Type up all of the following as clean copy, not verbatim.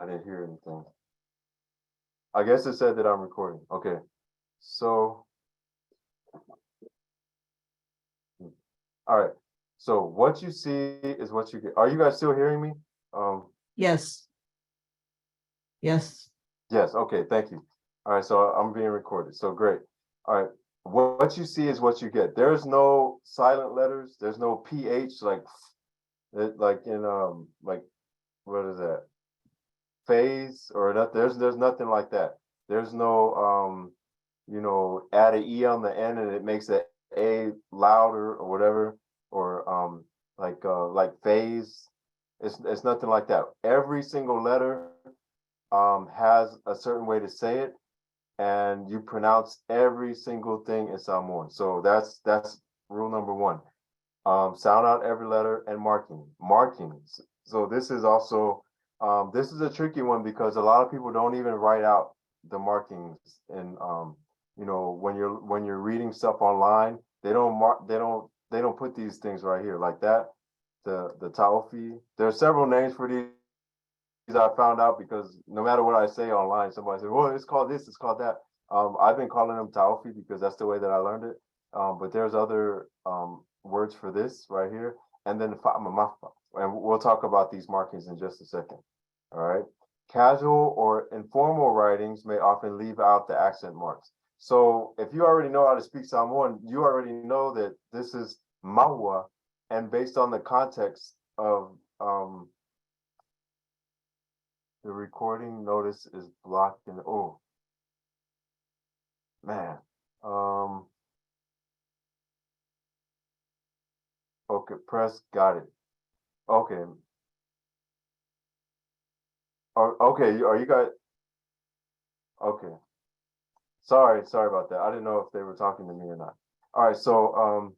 I didn't hear anything. I guess it said that I'm recording. Okay. So, all right. So what you see is what you get. Are you guys still hearing me? Um, Yes. Yes. yes. Okay. Thank you. All right. So I'm being recorded. So great. All right. What you see is what you get. There's no silent letters. There's no ph like in like what is that? Phase or not? There's nothing like that. There's no add an e on the end and it makes the a louder or whatever, or like phase. It's nothing like that. Every single letter has a certain way to say it, and you pronounce every single thing in Samoan. So that's rule number one. Sound out every letter and markings. So this is also this is a tricky one because a lot of people don't even write out the markings, and when you're reading stuff online, they don't put these things right here like that. The taofi. There are several names for these I found out because no matter what I say online, somebody says, "Well, it's called this, it's called that." I've been calling them taofi because that's the way that I learned it. But there's other words for this right here, and then fa'amamafa. And we'll talk about these markings in just a second. All right. Casual or informal writings may often leave out the accent marks. So if you already know how to speak Samoan, you already know that this is maua, and based on the context of the recording notice is blocked and oh man. Um okay, press got it. Okay. Okay, are you guys okay. Sorry about that. I didn't know if they were talking to me or not. All right, so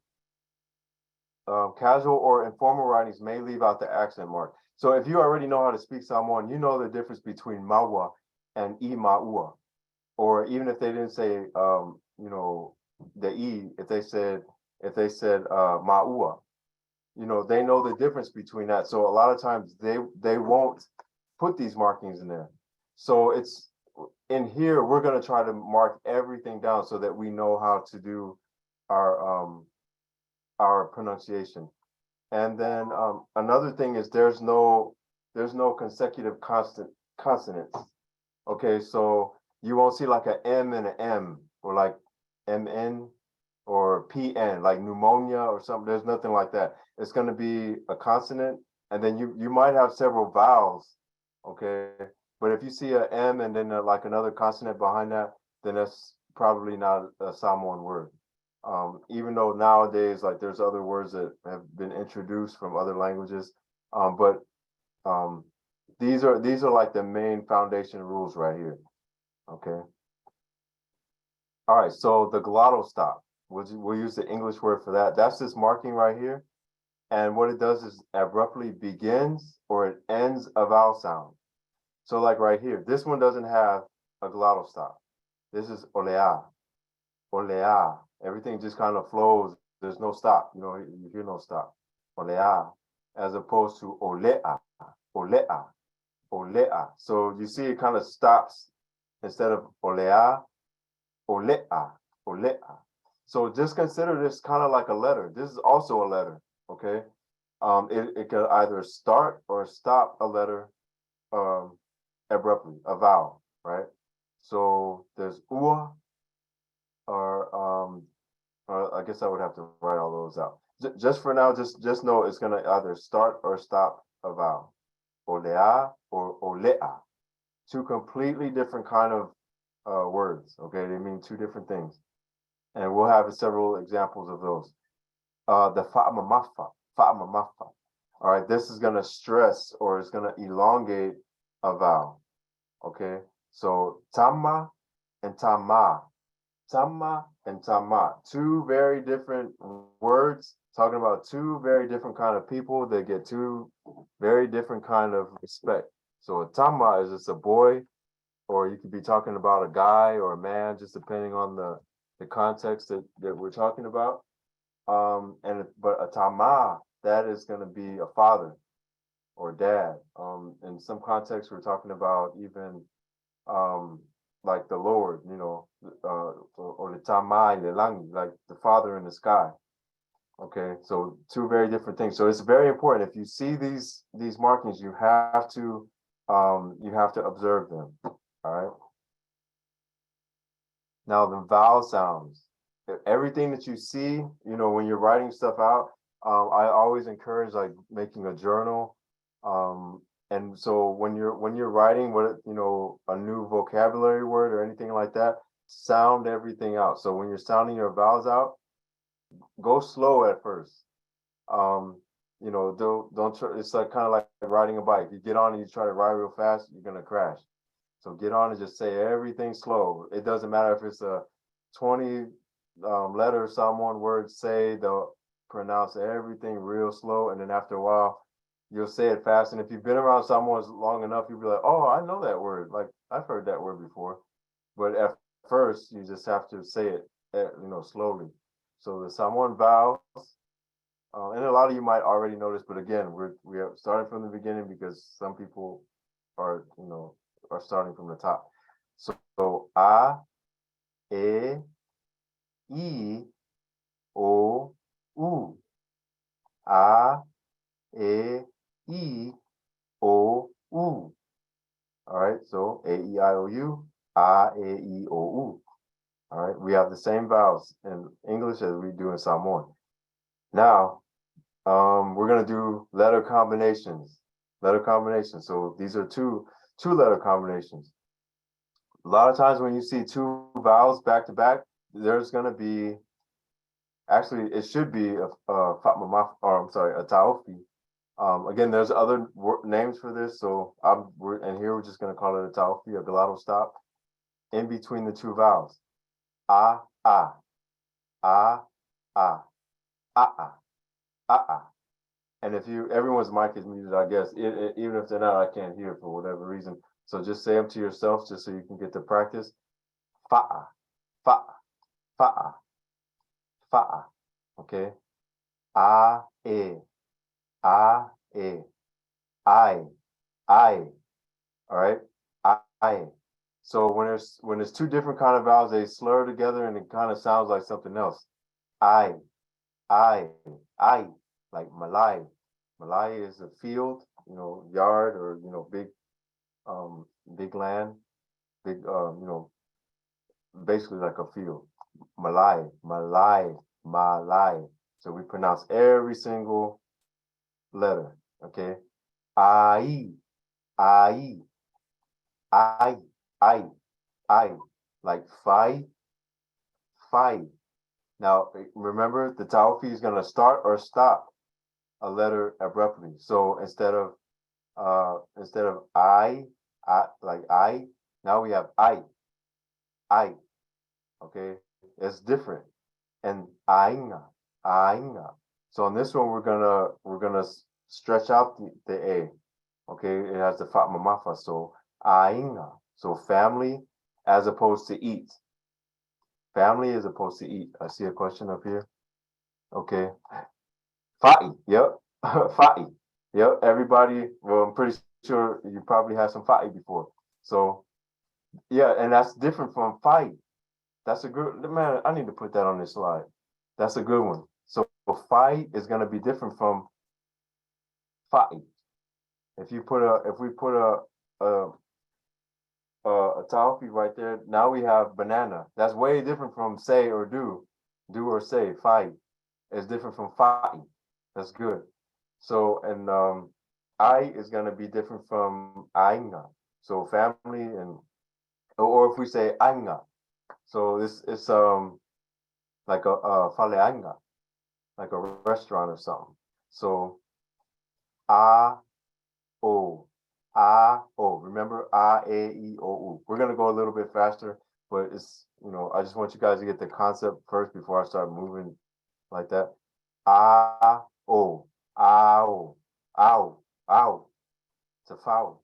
casual or informal writings may leave out the accent mark. So if you already know how to speak Samoan, you know the difference between maua and I maua. Or even if they didn't say the E, if they said maua, they know the difference between that. So a lot of times they won't put these markings in there. So it's in here we're going to try to mark everything down so that we know how to do our our pronunciation. And then another thing is there's no consecutive consonants. Okay, so you won't see like a M and an M or like MN or PN, like pneumonia or something. There's nothing like that. It's going to be a consonant, and then you might have several vowels. Okay, but if you see a M and then like another consonant behind that, then that's probably not a Samoan word. Even though nowadays, like there's other words that have been introduced from other languages, but um, these are like the main foundation rules right here. Okay. All right. So the glottal stop. We'll use the English word for that. That's this marking right here. And what it does is abruptly begins or it ends a vowel sound. So like right here, this one doesn't have a glottal stop. This is olea, olea. Everything just kind of flows. There's no stop. You hear no stop. Olea, as opposed to olea, olea, olea. So you see it kind of stops instead of olea, olea, olea. So just consider this kind of like a letter. This is also a letter, okay? It can either start or stop a letter um, abruptly, a vowel, right? So there's ua, or I guess I would have to write all those out. Just for now, just know it's gonna either start or stop a vowel. Olea or olea. Two completely different kind of words. Okay, they mean two different things, and we'll have several examples of those. The fa'amamafa, fa'amamafa. All right, this is gonna stress or it's gonna elongate a vowel. Okay, so tama and tama, tama and tama, two very different words talking about two very different kind of people that get two very different kind of respect. So a tama is just a boy, or you could be talking about a guy or a man, just depending on the context that we're talking about. But a tama, that is going to be a father. or dad. In some contexts, we're talking about even like the Lord, or the Tamai, the Langi, like the Father in the sky. Okay, so two very different things. So it's very important. If you see these markings, you have to observe them. All right. Now the vowel sounds. Everything that you see, when you're writing stuff out, I always encourage like making a journal. And so when you're writing a new vocabulary word or anything like that, sound everything out. So when you're sounding your vowels out, go slow at first. Don't try, it's like kind of like riding a bike. You get on and you try to ride real fast, you're gonna crash. So get on and just say everything slow. It doesn't matter if it's a 20 letter Samoan word, they'll pronounce everything real slow, and then after a while you'll say it fast. And if you've been around Samoans long enough, you'll be like, oh, I know that word. Like I've heard that word before. But at first you just have to say it slowly. So the Samoan vowels, and a lot of you might already know this, but again, we are starting from the beginning because some people are are starting from the top. So a, e, I, o, u. A, e, I, o, u. All right, so a, e, I, o, u, a, e, I, o, u. All right, we have the same vowels in English as we do in Samoan. Now, we're gonna do letter combinations. Letter combinations. So these are two letter combinations. A lot of times when you see two vowels back to back, there's gonna be, actually it should be a taofi. Again, there's other names for this, so we're just gonna call it a taofi, a glottal stop in between the two vowels. Ah, ah, ah, ah, ah, ah, ah, ah. And if everyone's mic is muted, I guess, even if they're not, I can't hear for whatever reason. So just say them to yourself, just so you can get the practice. Fa'a, fa'a, fa'a, fa'a. Okay. A, e, a, e, I. All right. I. So when there's two different kind of vowels, they slur together and it kind of sounds like something else. I, I, like Malay. Malay is a field, yard, or big land, big basically like a field. Malay, Malay, Malay. So we pronounce every single letter. Okay. I, I, I, I, like five, five. Now remember, the Taofi is gonna start or stop a letter abruptly. So instead of I, like I, now we have I. Okay, it's different. And ainga, ainga. So on this one, we're gonna stretch out the a. Okay, it has the fatma mafa. So ainga. So family as opposed to eat. Family as opposed to eat. I see a question up here. Okay. Fa'i. Yep. Fa'i. Yep. Everybody. Well, I'm pretty sure you probably had some fa'i before. So yeah, and that's different from fight. That's a good, man. I need to put that on this slide. That's a good one. So fight is going to be different from fight. If we put a a toffee right there, now we have banana. That's way different from say or do or say. Fight is different from fight. That's good. So and I is going to be different from ainga. So family, and or if we say ainga. So this is like a faleanga, like a restaurant or something. So a o o. Remember a e o u. We're gonna go a little bit faster, but it's I just want you guys to get the concept first before I start moving like that. A o ow ow ow. It's a foul.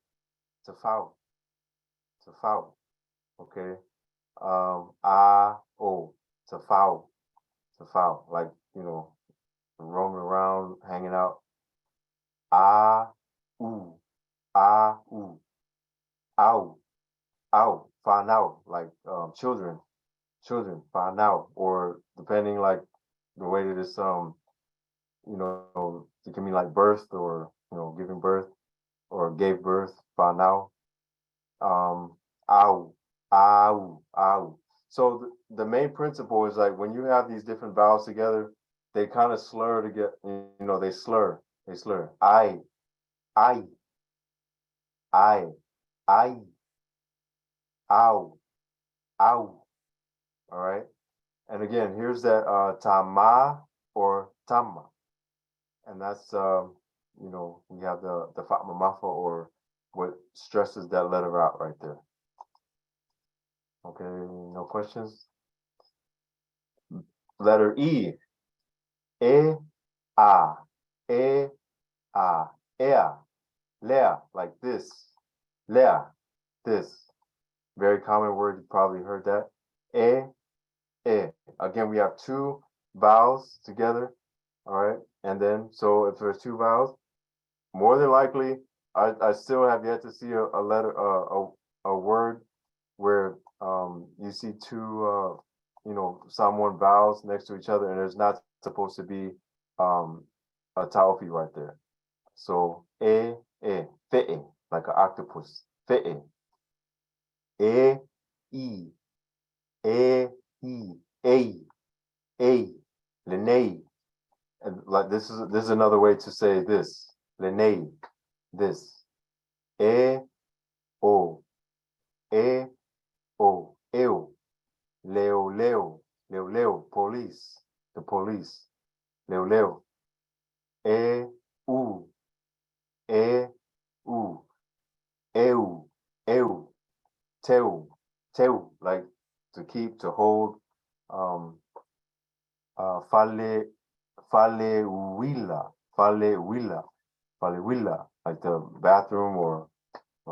It's a foul. It's a foul. Okay. A o. It's a foul. It's a foul. Like roaming around, hanging out. Ah, ooh, ah, ooh, ow, ow, find out, like children, find out, or depending like the way that it's it can mean like birth or giving birth or gave birth, find out. Um, ow, ow, ow. So the main principle is like when you have these different vowels together, they kind of slur to get, they slur. I, I, I, ow, ow. All right. And again, here's that tama or tama. And that's we have the fatma mafa or what stresses that letter out right there. Okay, no questions. Letter E, e, a, e, a, ea, lea, like this, lea, this. Very common word, you probably heard that. E, e. Again, we have two vowels together. All right, and then so if there's two vowels, more than likely, I still have yet to see a letter a word where you see two Samoan vowels next to each other, and there's not supposed to be a taufi right there. So fe'e, like an octopus. Fe'e. E, e, e, e, a, lene. And like this is another way to say this. Lene, this. E, o, e, o, eu. Leo, Leo, Leo, Leo, police, the police. Leo, Leo. E, u, e, u, eu, teu, teu, like to keep, to hold. Um, fale, fale willa, like the bathroom, or a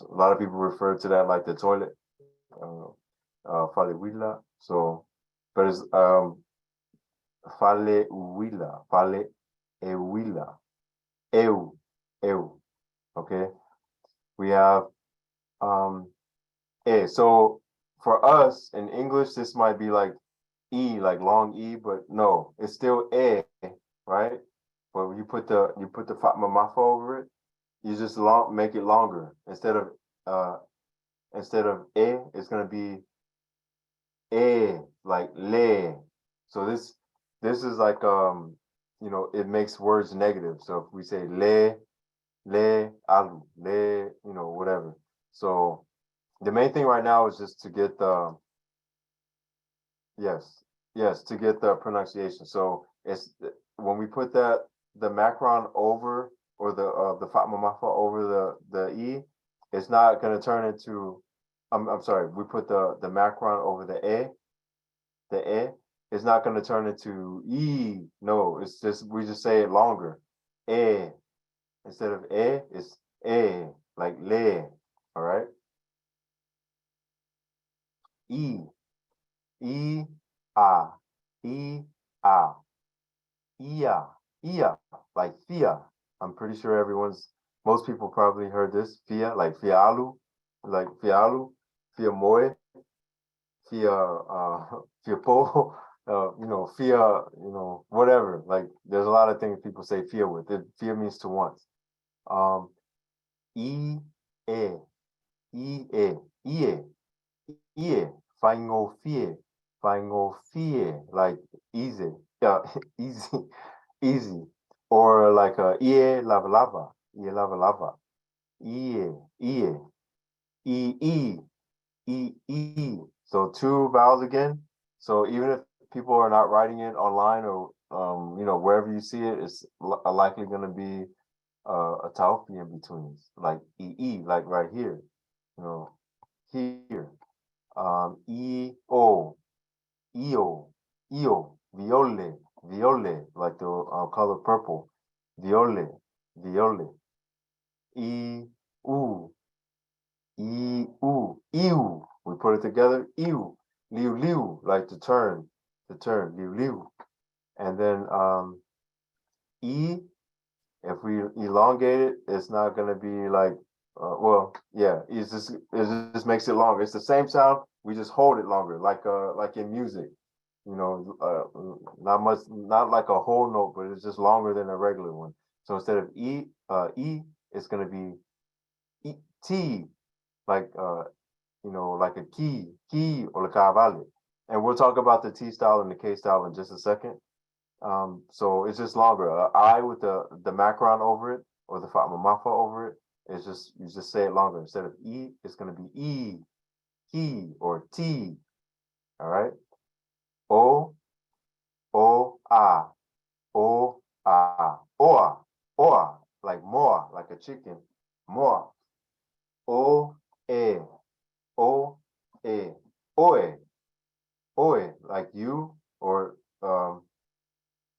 lot of people refer to that like the toilet. Fale willa. So, but it's fale willa, fale e willa, eu. Okay, we have so for us in English, this might be like E, like long E, but no, it's still right? But when you put the Fatma Mafa over it, you just make it longer. Instead of it's gonna be like le. So this is like it makes words negative. So if we say le alu, le, whatever. So the main thing right now is just to get the yes, to get the pronunciation. So it's when we put the macron over, or the Fatma Mafa over the E, it's not gonna turn into I'm sorry, we put the macron over the E, it's not gonna turn into E. No, it's just we just say it longer. E. Instead of it's like le. All right. E, E, A, E, A, Ia, Ia, like Fia. I'm pretty sure most people probably heard this. Fia, like Fialu, like Fialu, Fia Moe, Fia, Fia Po, Fia, whatever. Like there's a lot of things people say Fia with. Fia means to once. E, E, E, E, Ie, Ie, Fango Fie, like easy, yeah, easy, easy, or like Ie Lava Lava, Ie Lava Lava, Ie, Ie, E, E, E. So two vowels again. So even if people are not writing it online, or wherever you see it, it's likely going to be a taufi in between, like like right here, here. Io, viole, like the color purple, viole. E, u, iu. We put it together, iu, liu, like to turn, liu. And then e If we elongate it, it's not gonna be like, well, yeah, it just makes it longer. It's the same sound, we just hold it longer, like in music, not much, not like a whole note, but it's just longer than a regular one. So instead of e, it's gonna be t, like like a key or the cavale. And we'll talk about the T style and the K style in just a second. So it's just longer. I with the macron over it or the mafa over it. It's just you just say it longer. Instead of E, it's gonna be E or T. All right. O oa oa like more like a chicken more o e o e oe oe like you or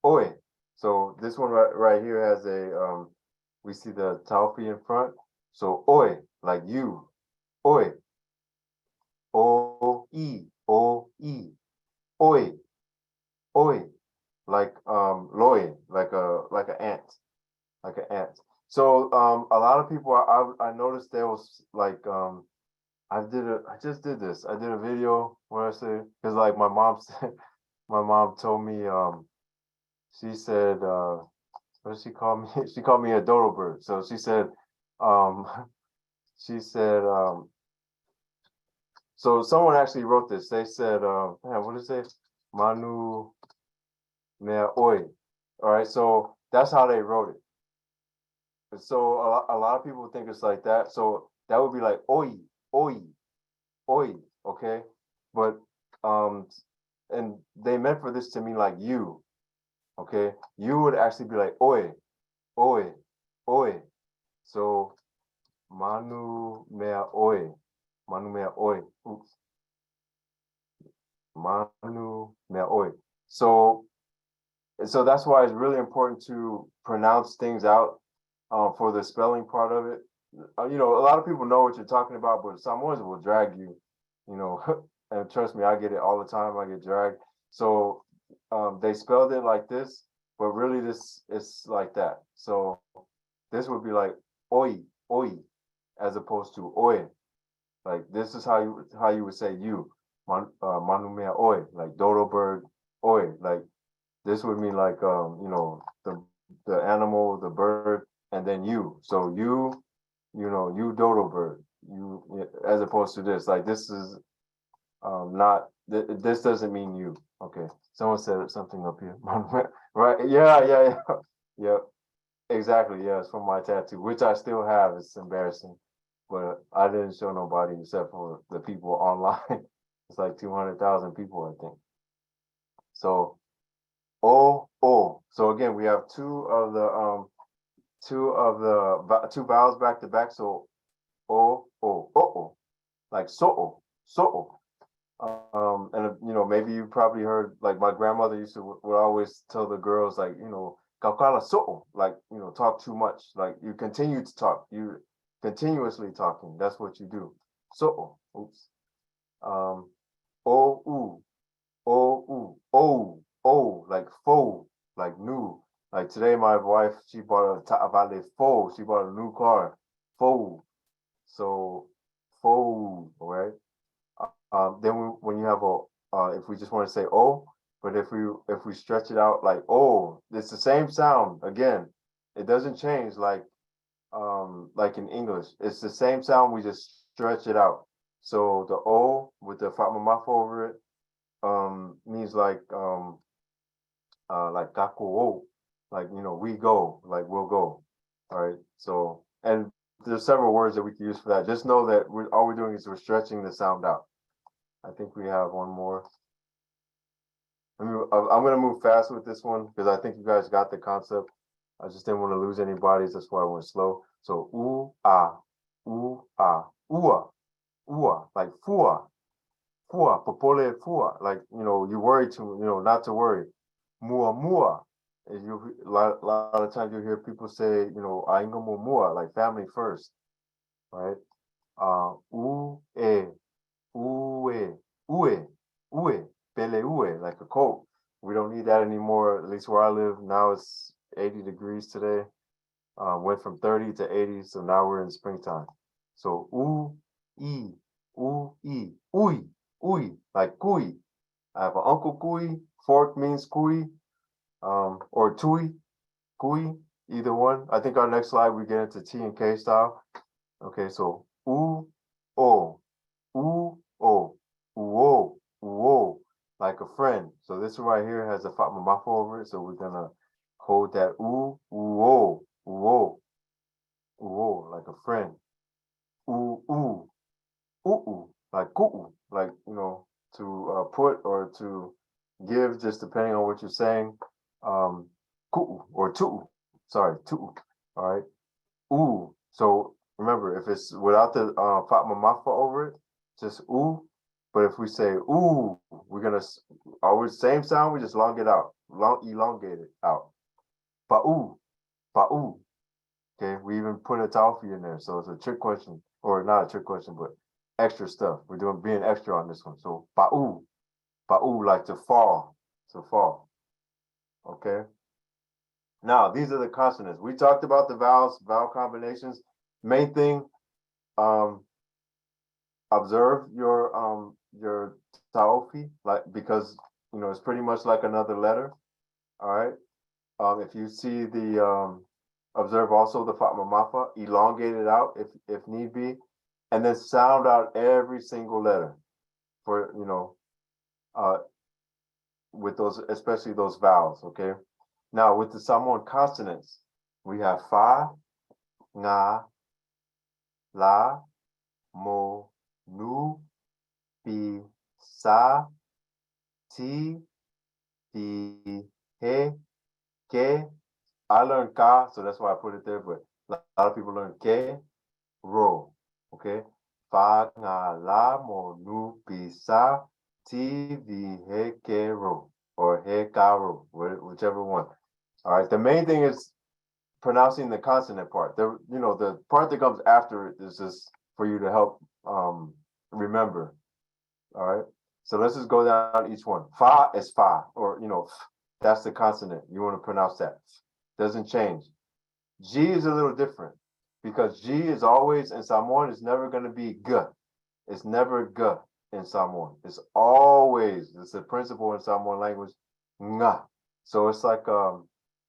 Oi. So this one right here has we see the taufi in front. So oi, like you. Oi. O-E. Oi. Oi. Like loy, like a ant. Like an ant. So a lot of people I noticed there was like I just did this. I did a video where I said because like my mom said my mom told me she said what did she call me? She called me a dodo bird. So she said, um, she said, so someone actually wrote this. They said, man, what is it? Manu mea oi. All right, so that's how they wrote it. So a lot of people think it's like that. So that would be like oi, oi, oi. Okay, but um, and they meant for this to mean like you. Okay, you would actually be like oi, oi, oi. So Manu mea oi. Manu mea oi. Oops. Manu mea oi. So that's why it's really important to pronounce things out for the spelling part of it. A lot of people know what you're talking about, but Samoans will drag you, you know, and trust me, I get it all the time. I get dragged. So they spelled it like this, but really this is like that. So this would be like oi, oi, as opposed to oi. Like this is how you would say you, manumea oi, like dodo bird oi. Like this would mean like the animal, the bird, and then you. So you dodo bird. You as opposed to this. Like this is not this doesn't mean you. Okay. Someone said something up here. Right? Yeah. Yeah. Exactly. Yeah, it's from my tattoo, which I still have. It's embarrassing, but I didn't show nobody except for the people online. It's like 200,000 people, I think. So oh. So again, we have two vowels back to back. So oh, like so. And maybe you probably heard like my grandmother used to would always tell the girls like "Kakala so," like talk too much. Like you continue to talk, you continuously talking. That's what you do. So, oops. Um, oh like faux, like new. Like today, my wife she bought a Tavale faux. She bought a new car, faux. So faux, all right. Then when you have if we just want to say oh, but if we stretch it out like oh, it's the same sound again. It doesn't change like in English. It's the same sound. We just stretch it out. So the o with the fatma maf over it means like kako, like we go, like we'll go. All right. So and there's several words that we can use for that. Just know that all we're doing is we're stretching the sound out. I think we have one more. I'm gonna move fast with this one because I think you guys got the concept. I just didn't want to lose anybody. That's why I went slow. So ua, like fua, popole fua, like you worry to not to worry. Mua. And a lot of times you hear people say ainga mua, like family first, right? Ue, ue, ue, pele ue, like a coat. We don't need that anymore. At least where I live now, it's 80 degrees today. Went from 30 to 80, so now we're in springtime. So e, uy, like kui. I have an uncle kui. Fork means kui, or tui, kui, either one. I think our next slide we get into T and K style. Okay, so o, uo, uo, like a friend. So this one right here has a fatma mafa over it, so we're gonna hold that uo, like a friend. Like like to put or to give, just depending on what you're saying. Or tu, sorry, tu. All right, so remember, if it's without the fatma mafa over it, just ooh. But if we say ooh, we're gonna always same sound. We just elongate it out. Pa'u, pa'u. Okay, we even put a taufi in there, so it's a trick question, or not a trick question, but extra stuff. We're doing being extra on this one. So pa'u, like to fall, to fall. Okay. Now these are the consonants. We talked about the vowels, vowel combinations. Main thing, um, observe your taufi, like, because it's pretty much like another letter. All right. If you see the observe also the fatma mafa, elongate it out if need be, and then sound out every single letter for uh with those, especially those vowels. Okay. Now with the Samoan consonants, we have fa, nga, la, mo, nu, pi, sa, ti, di, he, ke. I learned ka, so that's why I put it there, but a lot of people learn ke, ro. Okay. Fa, nga, la, mo, nu, pi, sa, ti, di, he, ke, ro. Or he, ka, ro, whichever one. All right. The main thing is pronouncing the consonant part. The part that comes after it is just for you to help remember. All right. So let's just go down each one. Fa is fa, or that's the consonant. You want to pronounce that. Doesn't change. G is a little different because G is always in Samoan, it's never going to be g. It's never g in Samoan. It's a principle in Samoan language, nga. So it's like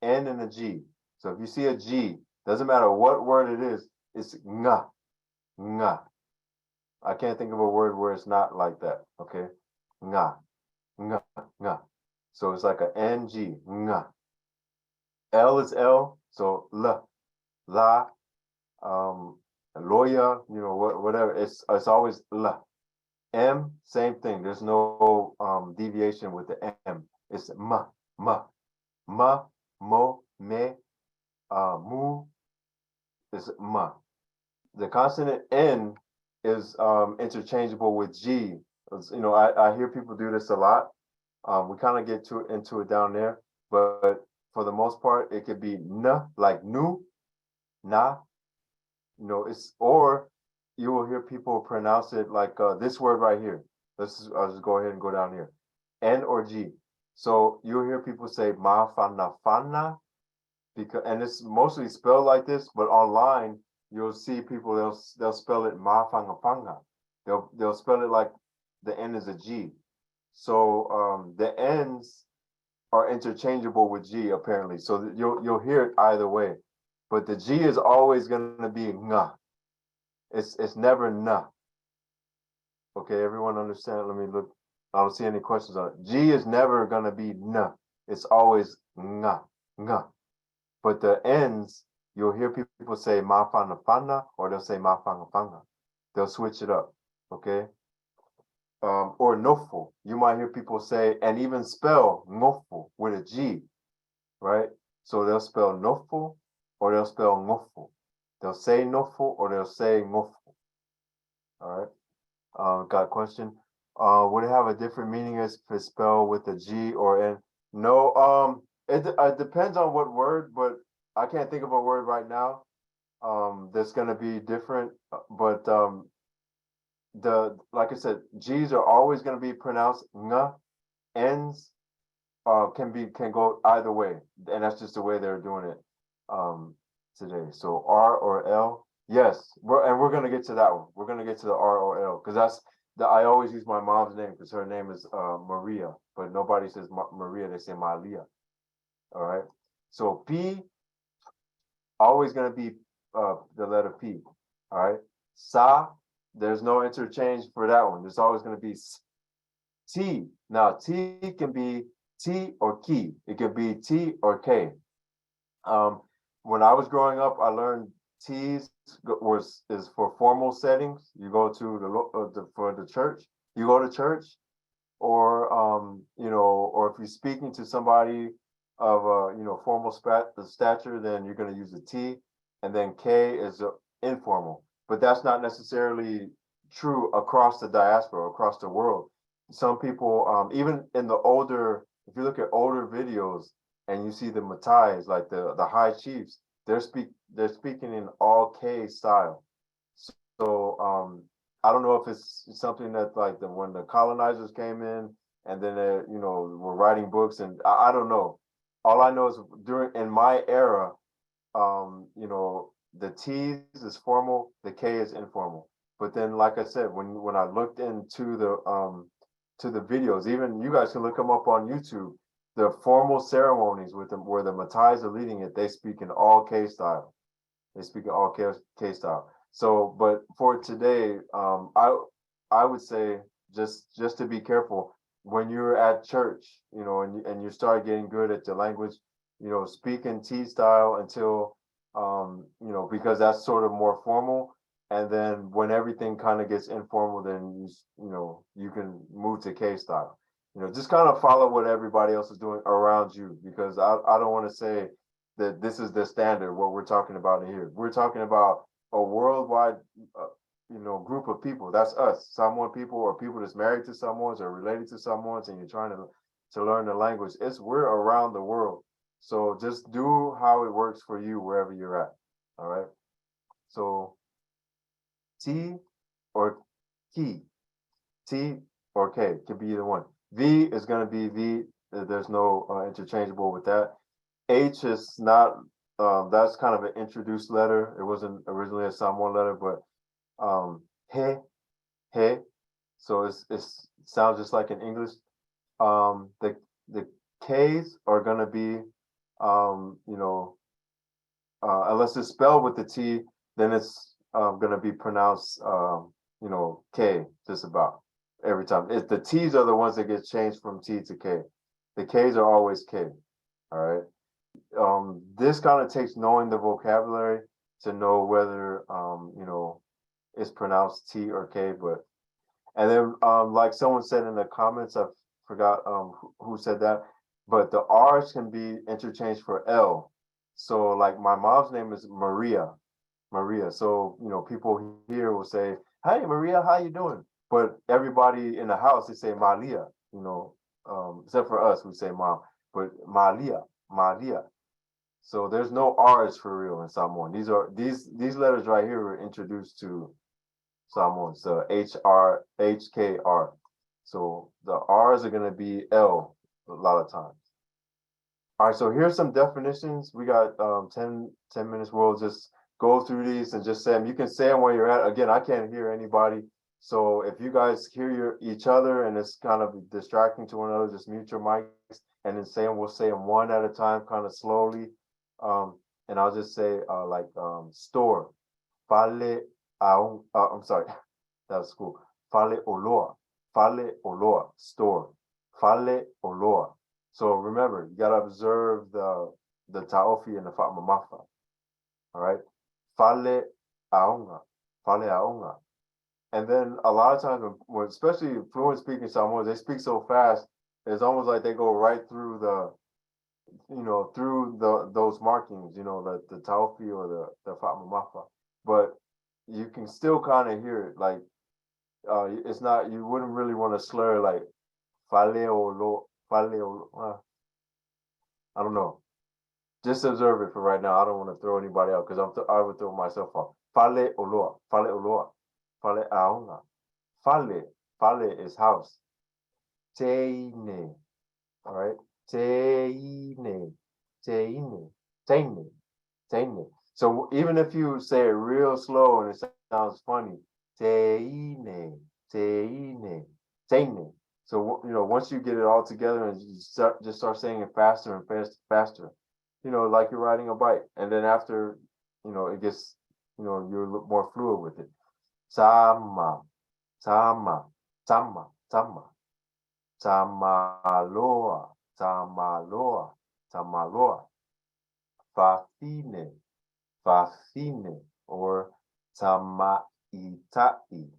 N and a G. So if you see a G, doesn't matter what word it is, it's nga, nga. I can't think of a word where it's not like that. Okay, nga, nga, nga. So it's like a NG, nga. L is L, so la, lawyer, whatever. It's always la. M, same thing. There's no deviation with the M. It's ma, mo, me, mu. Is ma. The consonant N is interchangeable with G. I hear people do this a lot. We kind of get into it down there, but for the most part, it could be n, like nu, na. Or you will hear people pronounce it like this word right here. I'll just go ahead and go down here. N or G. So you'll hear people say ma fana fana, and it's mostly spelled like this, but online you'll see people they'll spell it ma fanga fanga. They'll spell it like the N is a G. So the N's are interchangeable with G apparently. So you'll hear it either way. But the G is always gonna be nga. It's never na. Okay, everyone understand? Let me look. I don't see any questions on it. G is never gonna be na. It's always nga, nga. But the N's, you'll hear people say ma fana fana, or they'll say ma fanga fanga. They'll switch it up. Okay. Or nofo. You might hear people say, and even spell nofo with a G, right? So they'll spell nofo or they'll spell ngofo. They'll say nofo or they'll say ngofo. All right. Got a question. Would it have a different meaning if it's spelled with a G or N? No. It depends on what word, but I can't think of a word right now. That's gonna be different. But like I said, G's are always gonna be pronounced nga. N's can go either way, and that's just the way they're doing it. today. So R or L, yes. We're gonna get to that one. We're gonna get to the R or L because that's the I always use my mom's name because her name is Maria, but nobody says Maria. They say Malia. All right. So P always gonna be the letter P. All right. Sa, there's no interchange for that one. There's always gonna be T. Now T can be T or K. It could be T or K. Um, when I was growing up, I learned T's is for formal settings. You go to for the church. You go to church, or or if you're speaking to somebody of formal stature, then you're going to use a T, and then K is informal. But that's not necessarily true across the diaspora, across the world. Some people, even in the older, if you look at older videos and you see the Matais, like the high chiefs, they're speaking in all K style. So I don't know if it's something that like when the colonizers came in and then they were writing books, and I don't know. All I know is during in my era, the T's is formal, the K is informal. But then, like I said, when I looked into the videos, even you guys can look them up on YouTube. The formal ceremonies with them where the Matais are leading it, they speak in all K style. They speak in all K style. So, but for today, I would say just to be careful when you're at church, and you start getting good at the language, speak in T style until because that's sort of more formal. And then when everything kind of gets informal, then you can move to K style. Just kind of follow what everybody else is doing around you, because I don't want to say that this is the standard, what we're talking about here. We're talking about a worldwide, group of people. That's us, Samoan people, or people that's married to Samoans or related to Samoans, and you're trying to learn the language. We're around the world. So just do how it works for you wherever you're at. All right. So T or K, T or K could be either one. V is going to be V. There's no interchangeable with that. H is not, that's kind of an introduced letter. It wasn't originally a Samoan letter, but he, he. So it sounds just like in English. The K's are gonna be, unless it's spelled with the T, then it's gonna be pronounced, K just about every time. The T's are the ones that get changed from T to K. The K's are always K. All right. This kind of takes knowing the vocabulary to know whether it's pronounced T or K. But and then like someone said in the comments, I forgot who said that, but the R's can be interchanged for L. So like my mom's name is Maria. So people here will say, "Hey Maria, how you doing?" But everybody in the house they say Malia. Except for us, we say Mom, but Malia. So there's no R's for real in Samoan. These letters right here were introduced to Samoan. So HRHKR. So the R's are gonna be L a lot of times. All right, so here's some definitions. We got 10 minutes. We'll just go through these and just say them. You can say them where you're at. Again, I can't hear anybody. So if you guys hear each other and it's kind of distracting to one another, just mute your mics and then we'll say them one at a time, kind of slowly. And I'll just say store. Fale aung, I'm sorry, that was cool. Fale oloa, store. Fale oloa. So remember, you gotta observe the taofi and the fatmamafa. All right. Fale aonga. And then a lot of times when especially fluent speaking Samoans, they speak so fast, it's almost like they go right through those markings, the taofi or the fatmamafa. But you can still kind of hear it, like it's not, you wouldn't really want to slur like I don't know. Just observe it for right now. I don't want to throw anybody out because I would throw myself off. Fale oloa, fale aonga. Fale is house. Teine, all right. Teine. So even if you say it real slow and it sounds funny, teine, teine, teine. So once you get it all together and you just start saying it faster and faster, like you're riding a bike. And then after, it gets, you're a little more fluid with it. Sama, sama, sama, sama, tamaloa, tamaloa, tamaloa, fafine, fafine, or tamaitai,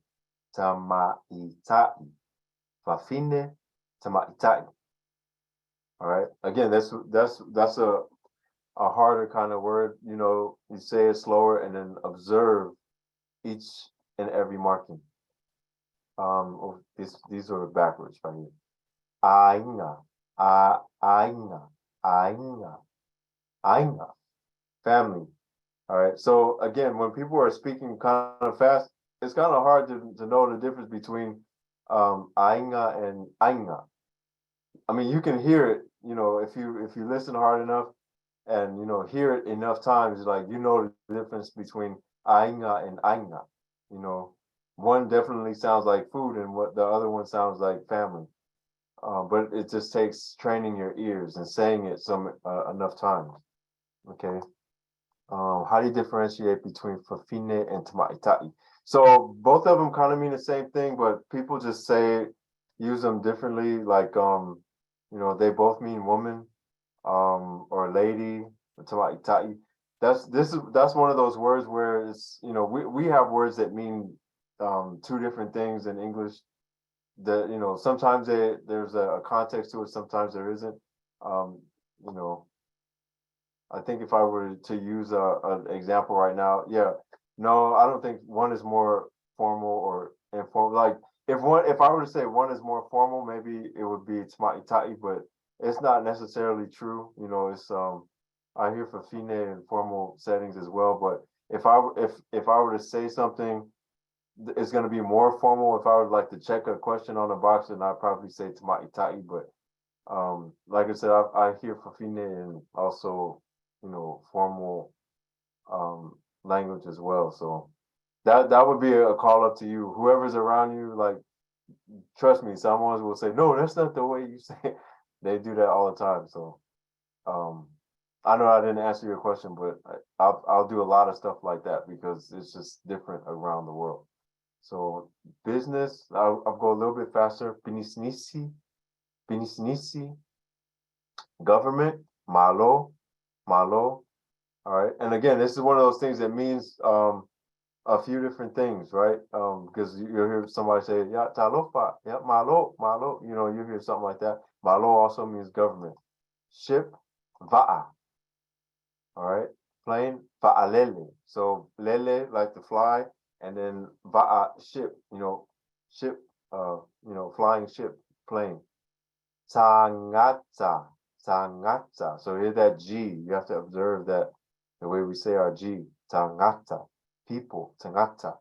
tamaitai, fafine, tamaitai. All right. Again, that's a harder kind of word. You say it slower and then observe each and every marking. These are backwards right here. Ainga, ainga, ainga, ainga. Family. All right. So again, when people are speaking kind of fast, it's kind of hard to know the difference between ainga and ainga. I mean, you can hear it, if you listen hard enough and hear it enough times, like the difference between ainga and ainga. One definitely sounds like food, and what the other one sounds like family. But it just takes training your ears and saying it enough times. Okay. How do you differentiate between fafine and tamaitai? So both of them kind of mean the same thing, but people just use them differently. Like they both mean woman, or lady, tamaitai. That's one of those words where it's we have words that mean two different things in English. That sometimes there's a context to it, sometimes there isn't. Um, you know, I think if I were to use an example right now, yeah, no, I don't think one is more formal or informal. Like if I were to say one is more formal, maybe it would be Tama'itai, but it's not necessarily true. It's I hear fafine in formal settings as well, but if I were to say something, it's going to be more formal. If I would like to check a question on a box, then I'd probably say Tama'itai, but like I said, I hear fafine and also formal language as well. So that would be a call up to you. Whoever's around you, like, trust me, someone will say, no, that's not the way you say it. They do that all the time. So um I know I didn't answer your question, but I'll do a lot of stuff like that because it's just different around the world. So business, I'll go a little bit faster. Binisnisi, binisnisi, government, malo, malo. All right. And again, this is one of those things that means a few different things, right? Because you'll hear somebody say, yeah, talofa, yeah, malo, malo, you hear something like that. Malo also means government. Ship, va'a. All right. Plane, va'alele. So lele, like to fly, and then va'a, ship, ship, flying ship, plane. Tangata, tangata. So hear that G. You have to observe that the way we say our G. Tangata, people, tangata.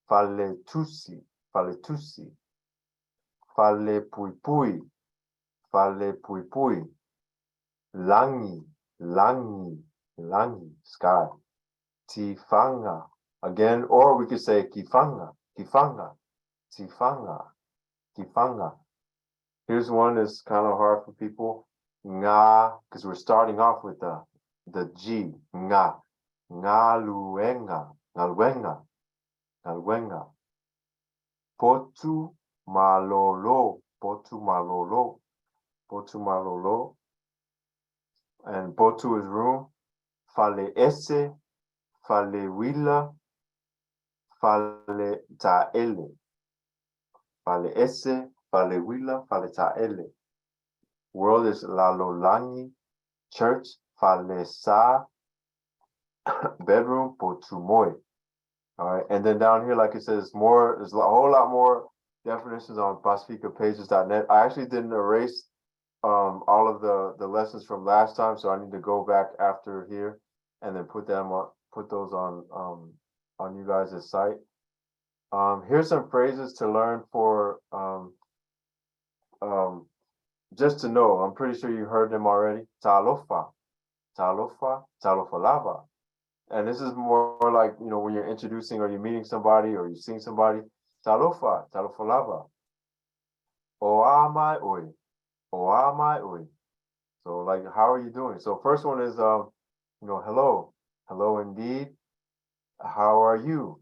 Faletusi, faletusi. Fale pui pui, fale pui pui. Langi, langi, langi, sky. Tifanga, again, or we could say kifanga, kifanga, tifanga, kifanga. Here's one that's kind of hard for people. Nga, because we're starting off with the G. Nga. Nga luenga. Ngalwenga. Ngalwenga. Potu malolo. Potu malolo. Potu malolo. And potu is room. Fale ese. Fale wila. Fale taele. Fale ese. Fale wila. Fale taele. World is lalolani. Church, falesa, bedroom, potumoy. All right, and then down here, like it says, there's a whole lot more definitions on pacificapages.net. I actually didn't erase all of the lessons from last time, so I need to go back after here and then put those on you guys' site. Here's some phrases to learn for just to know. I'm pretty sure you heard them already. Talofa, talofa, talofalava. And this is more like, when you're introducing or you're meeting somebody or you're seeing somebody. Talofa, talofalava. Oamai oi. Oamai oi. So like, how are you doing? So first one is, hello. Hello indeed. How are you?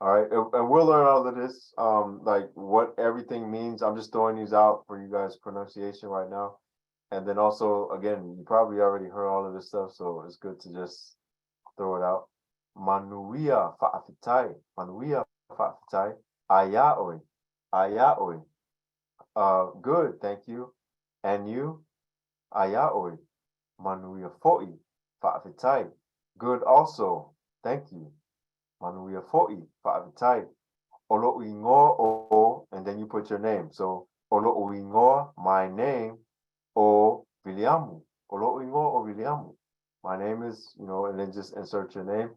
All right. And we'll learn all of this, like what everything means. I'm just throwing these out for you guys' pronunciation right now. And then also, again, you probably already heard all of this stuff, so it's good to just throw it out. Manuia fa'afitai. Manuia fa'afitai. Ayaoi. Ayaoi. Good, thank you. And you? Ayaoi. Manuia fo'i. Fa'afitai. Good also. Thank you. Manuia fo'i. Fa'afitai. Olo uingo o, and then you put your name. So, olo uingo, my name, o Viliamu. Olo uingo o Viliamu. My name is, and then just insert your name.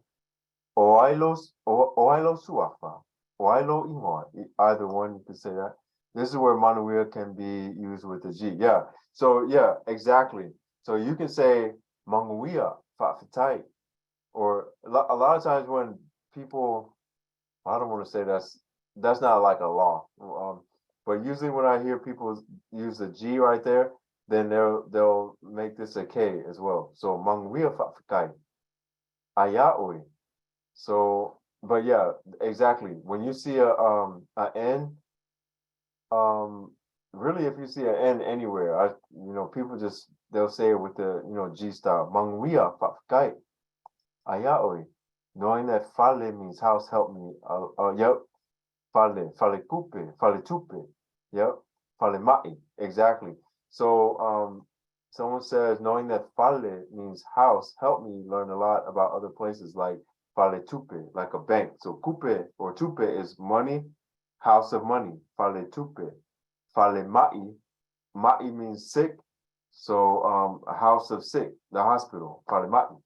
Oilo suafa. Oilo ingoa. Either one, you can say that. This is where manuia can be used with the G. Yeah. So, yeah, exactly. So you can say manguia fa'afitai. Or a lot of times when people, I don't want to say that's not like a law. But usually when I hear people use the G right there, then they'll make this a K as well. So manguia fa'afitai. Ayaoi. So, but yeah, exactly. When you see a N, really, if you see an N anywhere, people just they'll say it with the G style. Manguia fa'afitai. Ayaoi. Knowing that fale means house, help me. Yep. Fale kupe, fale tupe. Yep. Fale ma'i. Exactly. So, someone says, knowing that fale means house, help me learn a lot about other places like fale tupe, like a bank. So kupe or tupe is money, house of money. Fale tupe. Fale ma'i. Ma'i means sick. So, a house of sick, the hospital. Fale ma'i.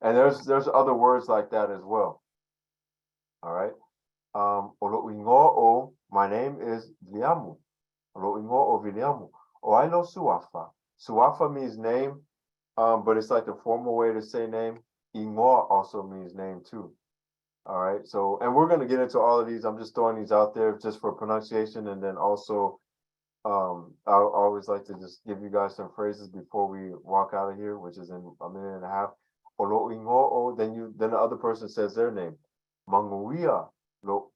And there's other words like that as well. All right. Olo'ingo'o, my name is Viliamu. Olo'ingo'o Viliamu. Oilo Suafa. Suafa means name, but it's like the formal way to say name. Ingoa also means name too. All right. So, and we're gonna get into all of these. I'm just throwing these out there just for pronunciation, and then also, I always like to just give you guys some phrases before we walk out of here, which is in a minute and a half. Olo'ingo'o, then the other person says their name. Manguia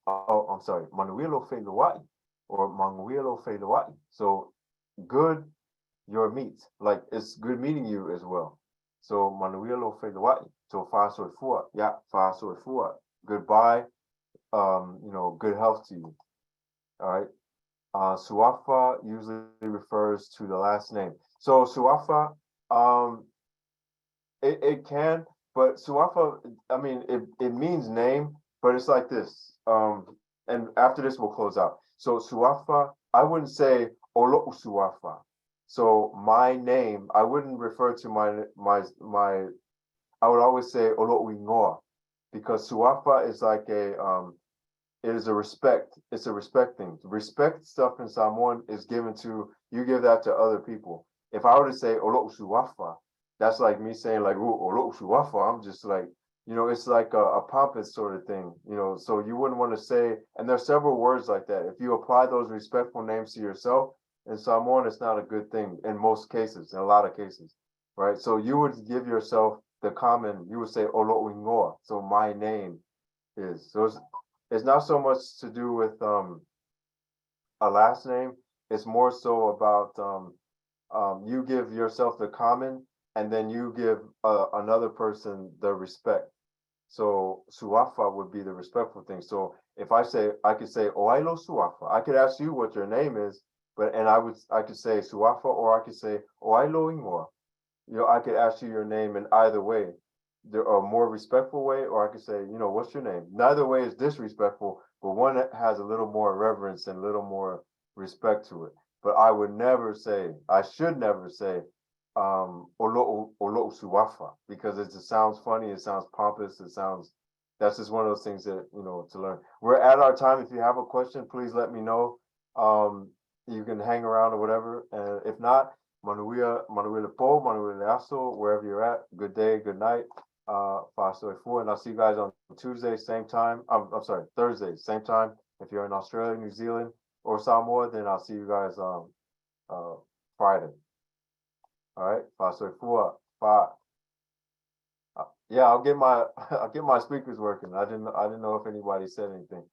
I'm sorry, Manuelo Feluai or Manguelo Feluai. So good, your meet. Like it's good meeting you as well. So Manuelo Feluai. So fa soy fua. Yeah, fa soy fua. Goodbye. Good health to you. All right. Suafa usually refers to the last name. So Suafa, um, it can, but Suafa, I mean, it means name, but it's like this. And after this, we'll close out. So Suafa, I wouldn't say Olo Suafa. So my name, I wouldn't refer to my. I would always say Olo Uingoa, because Suafa is like it is a respect. It's a respect thing. Respect stuff in Samoan is given to you. Give that to other people. If I were to say Olo Suafa, that's like me saying like Olo Suafa. I'm just like it's like a pompous sort of thing. So you wouldn't want to say. And there's several words like that. If you apply those respectful names to yourself in Samoan, it's not a good thing in most cases. In a lot of cases, right? So you would give yourself the common. You would say Olo Uingoa. So my name is. So it's not so much to do with a last name. It's more so about you give yourself the common, and then you give another person the respect. So suafa would be the respectful thing. So if I could say oilo suafa. I could ask you what your name is, and I could say suafa, or I could say oilo ingoa. I could ask you your name in either way, a more respectful way, or I could say, what's your name? Neither way is disrespectful, but one that has a little more reverence and a little more respect to it. But I should never say, olo suwafa, because it just sounds funny, it sounds pompous, that's just one of those things that, to learn. We're at our time. If you have a question, please let me know. You can hang around or whatever. And if not, Manuela Po, Manuela Aso, wherever you're at, good day, good night. 5:04, and I'll see you guys on Tuesday, same time. I'm sorry, Thursday, same time. If you're in Australia, New Zealand, or Samoa, then I'll see you guys Friday. All right, 5:04, 5. Yeah, I'll get my I'll get my speakers working. I didn't know if anybody said anything.